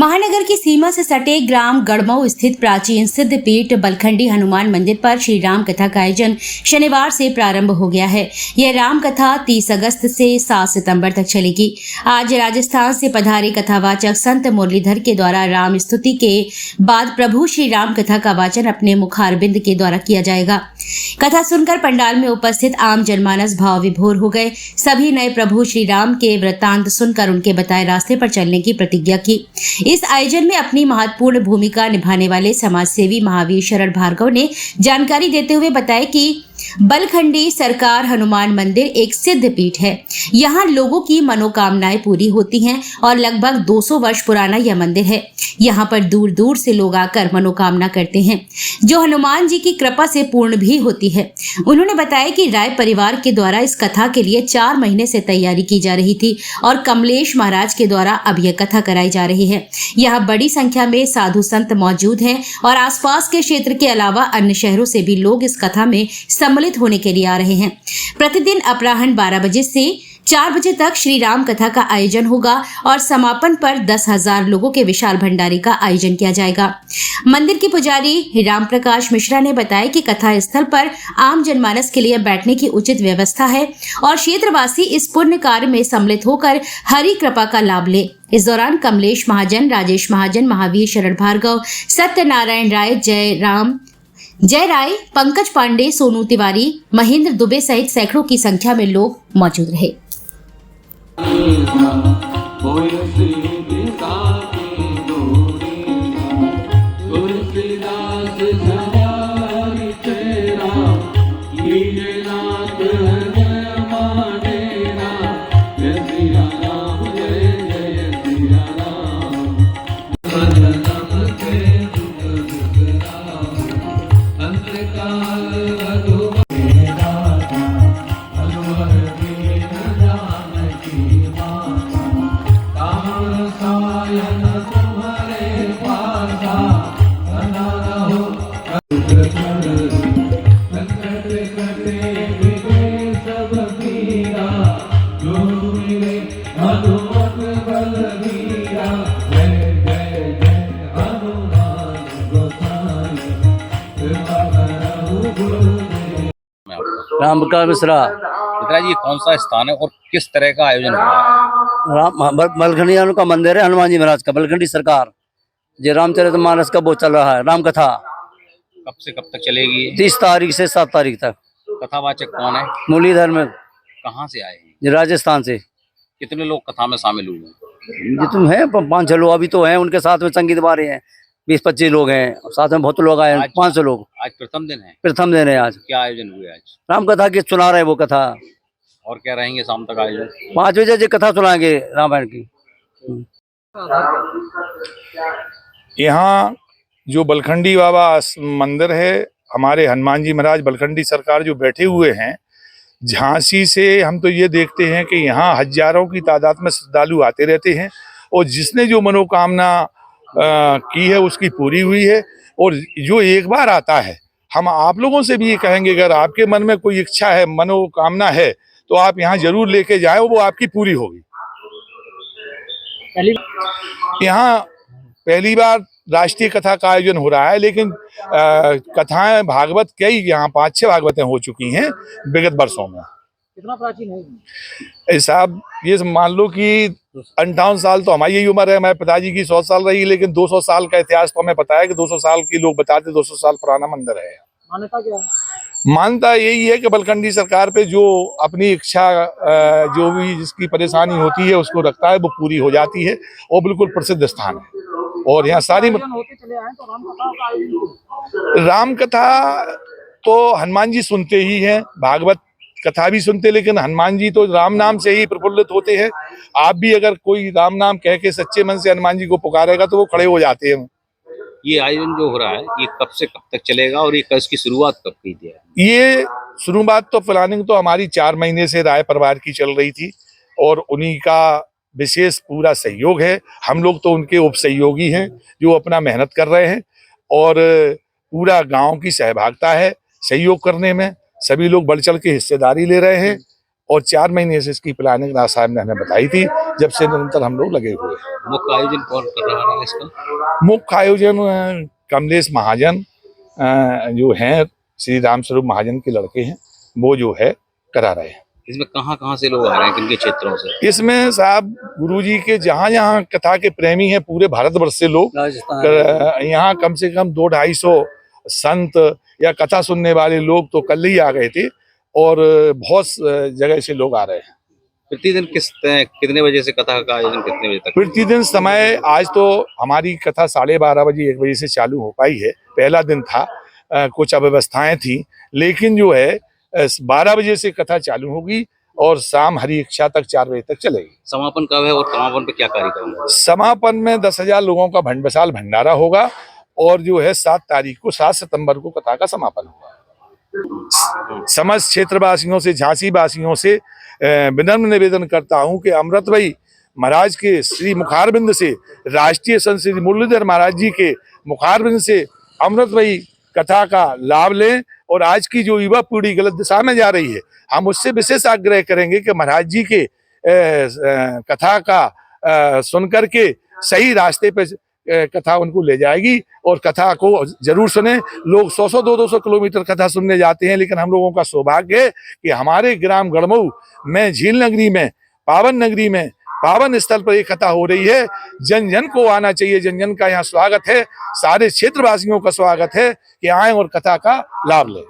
महानगर की सीमा से सटे ग्राम गढ़मऊ स्थित प्राचीन सिद्ध पीठ बलखंडी हनुमान मंदिर पर श्री राम कथा का आयोजन शनिवार से प्रारंभ हो गया है। यह राम कथा 30 अगस्त से 7 सितंबर तक चलेगी। आज राजस्थान से पधारे कथावाचक संत मुरलीधर के द्वारा राम स्तुति के बाद प्रभु श्री राम कथा का वाचन अपने मुखारबिंद के द्वारा किया जाएगा। कथा सुनकर पंडाल में उपस्थित आम जनमानस भाव विभोर हो गए। सभी नए प्रभु श्री राम के वृत्तांत सुनकर उनके बताए रास्ते पर चलने की प्रतिज्ञा की। इस आयोजन में अपनी महत्वपूर्ण भूमिका निभाने वाले समाजसेवी महावीर शरण भार्गव ने जानकारी देते हुए बताया कि बलखंडी सरकार हनुमान मंदिर एक सिद्ध पीठ है। यहाँ लोगों की मनोकामनाएं पूरी होती हैं और लगभग 200 वर्ष पुराना यह मंदिर है। यहाँ पर दूर दूर से लोग आकर मनोकामना करते हैं, जो हनुमान जी की कृपा से पूर्ण भी होती है। उन्होंने बताया कि राय परिवार के द्वारा इस कथा के लिए 4 महीने से तैयारी की जा रही थी और कमलेश महाराज के द्वारा अब यह कथा कराई जा रही है। यहाँ बड़ी संख्या में साधु संत मौजूद हैं और आसपास के क्षेत्र के अलावा अन्य शहरों से भी लोग इस कथा में सम्मिलित होने के लिए आ रहे हैं। प्रतिदिन अपराह्न 12 बजे से 4 बजे तक श्री राम कथा का आयोजन होगा और समापन पर 10,000 लोगों के विशाल भंडारे का आयोजन किया जाएगा। मंदिर के पुजारी राम प्रकाश मिश्रा ने बताया कि कथा स्थल पर आम जनमानस के लिए बैठने की उचित व्यवस्था है और क्षेत्रवासी इस पुण्य कार्य में सम्मिलित होकर हरि कृपा का लाभ ले। इस दौरान कमलेश महाजन, राजेश महाजन, महावीर शरण भार्गव, सत्यनारायण राय, जय राय, पंकज पांडे, सोनू तिवारी, महेंद्र दुबे सहित सैकड़ों की संख्या में लोग मौजूद रहे। राम प्रकाश मिश्रा। मित्रा जी, कौन सा स्थान है और किस तरह का आयोजन हुआ है? राम बलखंडी का मंदिर है, हनुमान जी महाराज का, बलखंडी सरकार जो रामचरितमानस का वो चल रहा है राम कथा। कब से कब तक चलेगी? 30 तारीख से 7 तारीख तक। कथावाचक कौन है? मुरलीधर में। कहाँ से आए हैं? जो राजस्थान से। कितने लोग कथा में शामिल हुए हैं? जो तुम है 5-6 लोग अभी तो हैं, उनके साथ में संगीत बारे हैं 20-25 लोग हैं, साथ में बहुत लोग आए हैं। 500 लोग। आज प्रथम दिन है? प्रथम दिन है आज। क्या आयोजन हुए आज? राम कथा की सुना रहे वो कथा। और क्या रहेंगे शाम तक आयोजन? 5 बजे जो कथा सुनाएंगे रामायण की। यहाँ जो बलखंडी बाबा मंदिर है, हमारे हनुमान जी महाराज बलखंडी सरकार जो बैठे हुए हैं, झांसी से हम तो ये देखते हैं कि यहाँ हजारों की तादाद में श्रद्धालु आते रहते हैं और जिसने जो मनोकामना की है उसकी पूरी हुई है। और जो एक बार आता है, हम आप लोगों से भी ये कहेंगे, अगर आपके मन में कोई इच्छा है, मनोकामना है, तो आप यहाँ जरूर लेके जाएं, वो आपकी पूरी होगी। यहाँ पहली बार राष्ट्रीय कथा का आयोजन हो रहा है, लेकिन कथाएं भागवत कई यहाँ 5-6 भागवतें हो चुकी हैं विगत वर्षों में। कितना प्राचीन है? साहब ये मान लो कि 58 साल तो हमारी यही उम्र है, हमारे पिताजी की 100 साल रही, लेकिन 200 साल का इतिहास तो हमें पता है कि 200 साल की लोग बताते 200 साल पुराना मंदिर है। मान्यता क्या है? मानता यही है कि बलखंडी सरकार पे जो अपनी इच्छा, जो भी जिसकी परेशानी होती है उसको रखता है, वो पूरी हो जाती है और बिल्कुल प्रसिद्ध स्थान है। और यहाँ सारी होते चले आए तो राम कथा तो हनुमान जी सुनते ही हैं, भागवत कथा भी सुनते, लेकिन हनुमान जी तो राम नाम से ही प्रफुल्लित होते हैं। आप भी अगर कोई राम नाम कह के सच्चे मन से हनुमान जी को पुकारेगा तो वो खड़े हो जाते हैं। ये आयोजन जो हो रहा है, ये कब से कब तक चलेगा और ये इसकी शुरुआत कब की थी? ये शुरुआत तो प्लानिंग तो हमारी 4 महीने से राय परिवार की चल रही थी और उन्हीं का विशेष पूरा सहयोग है। हम लोग तो उनके उपसहयोगी हैं जो अपना मेहनत कर रहे हैं और पूरा गांव की सहभागिता है सहयोग करने में। सभी लोग बढ़ चढ़ के हिस्सेदारी ले रहे हैं और 4 महीने से इसकी प्लानिंग राज साहब ने हमें बताई थी। जब से निरंतर हम लोग लगे हुए हैं। मुख्य आयोजन कौन कर रहा है इसका? मुख्य आयोजन कमलेश महाजन जो हैं श्री राम स्वरूप महाजन के लड़के हैं, वो जो है करा रहे हैं। इसमें कहाँ से लोग आ रहे हैं, किन के क्षेत्रों से? इसमें साहब गुरुजी के जहाँ जहाँ कथा के प्रेमी हैं पूरे भारतवर्ष से लोग यहाँ कम से कम 200-250 संत या कथा सुनने वाले लोग तो कल ही आ गए थे और बहुत जगह से लोग आ रहे हैं। प्रतिदिन कितने बजे से कथा का आयोजन कितने बजे तक? प्रतिदिन समय आज तो हमारी कथा 12:30 बजे 1 बजे से चालू हो पाई है। पहला दिन था, कुछ अव्यवस्थाएं थी, लेकिन जो है 12 बजे से कथा चालू होगी और शाम हरी इच्छा तक 4 बजे तक चलेगी। समापन कब है और समापन पे क्या कार्यक्रम होगा? समापन में 10,000 लोगों का विशाल भंडारा होगा और जो है 7 सितंबर को कथा का समापन होगा। समस्त क्षेत्रवासियों से, झांसी वासियों से विनम्र निवेदन करता हूं कि अमृत भाई महाराज के श्री मुखारबिंद से, राष्ट्रीय संत श्री मुरलीधर महाराज जी के मुखारबिंद से अमृत भाई कथा का लाभ लें और आज की जो युवा पीढ़ी गलत दिशा में जा रही है, हम उससे विशेष आग्रह करेंगे कि महाराज जी के कथा का सुन करके सही रास्ते पे कथा उनको ले जाएगी और कथा को जरूर सुने। लोग 100-100, 200 किलोमीटर कथा सुनने जाते हैं, लेकिन हम लोगों का सौभाग्य है कि हमारे ग्राम गढ़मऊ में, झील नगरी में, पावन नगरी में, पावन स्थल पर एक कथा हो रही है। जन जन को आना चाहिए, जन जन का यहाँ स्वागत है, सारे क्षेत्रवासियों का स्वागत है कि आए और कथा का लाभ लें।